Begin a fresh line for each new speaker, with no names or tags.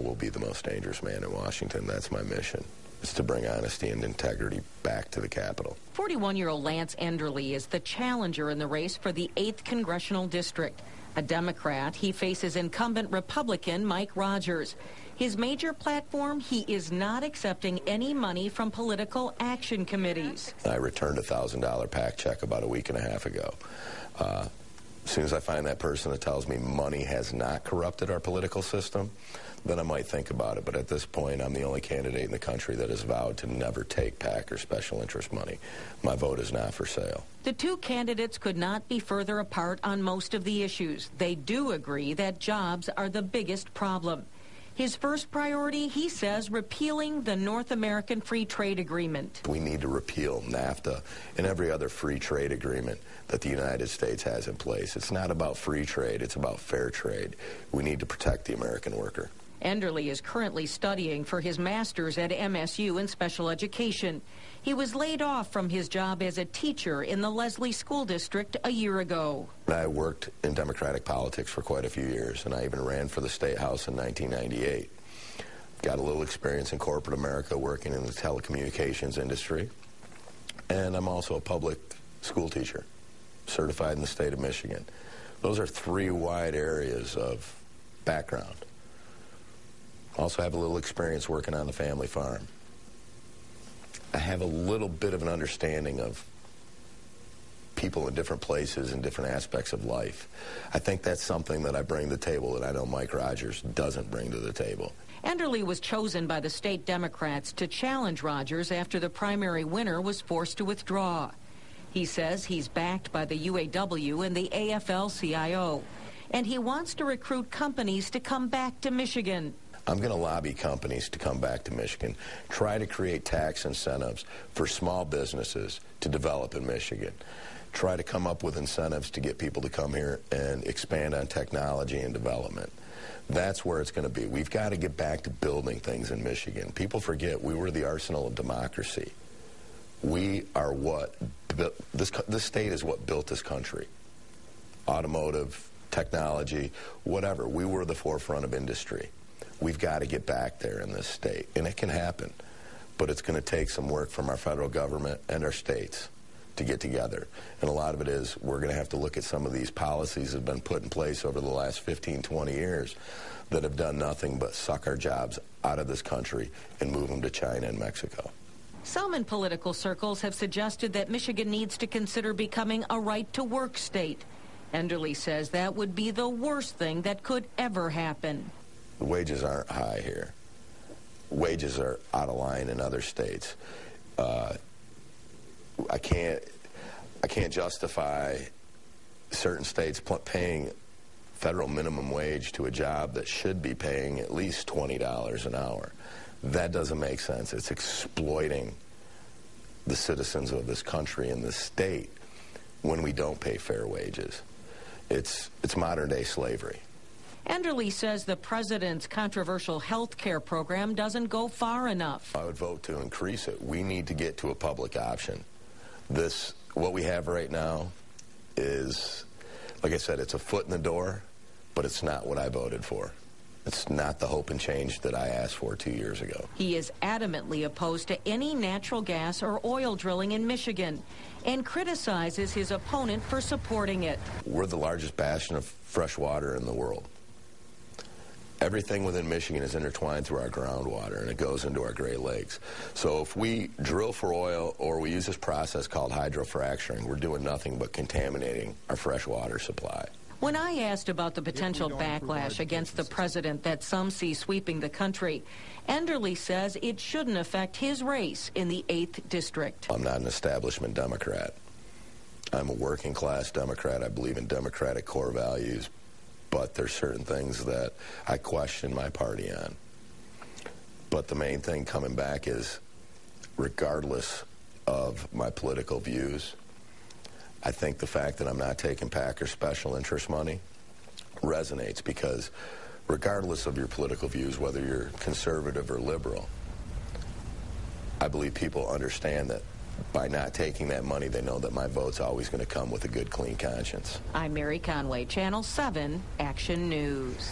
will be the most dangerous man in Washington. That's my mission. It's to bring honesty and integrity back to the Capitol.
41-year-old Lance Enderle is the challenger in the race for the 8th Congressional District. A Democrat, he faces incumbent Republican Mike Rogers. His major platform, he is not accepting any money from political action committees.
I returned a $1,000 PAC check about a week and a half ago. As soon as I find that person that tells me money has not corrupted our political system, then I might think about it. But at this point, I'm the only candidate in the country that has vowed to never take PAC or special interest money. My vote is not for sale.
The two candidates could not be further apart on most of the issues. They do agree that jobs are the biggest problem. His first priority, he says, repealing the North American Free Trade Agreement.
We need to repeal NAFTA and every other free trade agreement that the United States has in place. It's not about free trade, it's about fair trade. We need to protect the American worker.
Enderle is currently studying for his master's at MSU in special education. He was laid off from his job as a teacher in the Leslie School District a year ago.
I worked in Democratic politics for quite a few years, and I even ran for the State House in 1998. Got a little experience in corporate America working in the telecommunications industry, and I'm also a public school teacher, certified in the state of Michigan. Those are three wide areas of background. Also have a little experience working on the family farm. I have a little bit of an understanding of people in different places and different aspects of life. I think that's something that I bring to the table that I know Mike Rogers doesn't bring to the table.
Enderle was chosen by the state Democrats to challenge Rogers after the primary winner was forced to withdraw. He says he's backed by the UAW and the AFL-CIO, and he wants to recruit companies to come back to Michigan.
I'm going to lobby companies to come back to Michigan, try to create tax incentives for small businesses to develop in Michigan, try to come up with incentives to get people to come here and expand on technology and development. That's where it's going to be. We've got to get back to building things in Michigan. People forget we were the arsenal of democracy. We are what this state is what built this country. Automotive, technology, whatever. We were the forefront of industry. We've got to get back there in this state, and it can happen, but it's going to take some work from our federal government and our states to get together. And a lot of it is we're going to have to look at some of these policies that have been put in place over the last 15, 20 years that have done nothing but suck our jobs out of this country and move them to China and Mexico.
Some in political circles have suggested that Michigan needs to consider becoming a right-to-work state. Enderle says that would be the worst thing that could ever happen.
The wages aren't high here. Wages are out of line in other states. I can't justify certain states paying federal minimum wage to a job that should be paying at least $20 an hour. That doesn't make sense. It's exploiting the citizens of this country and this state when we don't pay fair wages. It's modern-day slavery.
Enderle says the president's controversial health care program doesn't go far enough.
I would vote to increase it. We need to get to a public option. What we have right now is, like I said, it's a foot in the door, but it's not what I voted for. It's not the hope and change that I asked for 2 years ago.
He is adamantly opposed to any natural gas or oil drilling in Michigan and criticizes his opponent for supporting it.
We're the largest bastion of fresh water in the world. Everything within Michigan is intertwined through our groundwater, and it goes into our Great Lakes. So if we drill for oil or we use this process called hydrofracturing, we're doing nothing but contaminating our fresh water supply.
When I asked about the potential backlash against the president that some see sweeping the country, Enderle says it shouldn't affect his race in the 8th District.
I'm not an establishment Democrat. I'm a working class Democrat. I believe in democratic core values. But there's certain things that I question my party on. But the main thing coming back is, regardless of my political views, I think the fact that I'm not taking PAC or special interest money resonates, because regardless of your political views, whether you're conservative or liberal, I believe people understand that by not taking that money, they know that my vote's always going to come with a good, clean conscience.
I'm Mary Conway, Channel 7 Action News.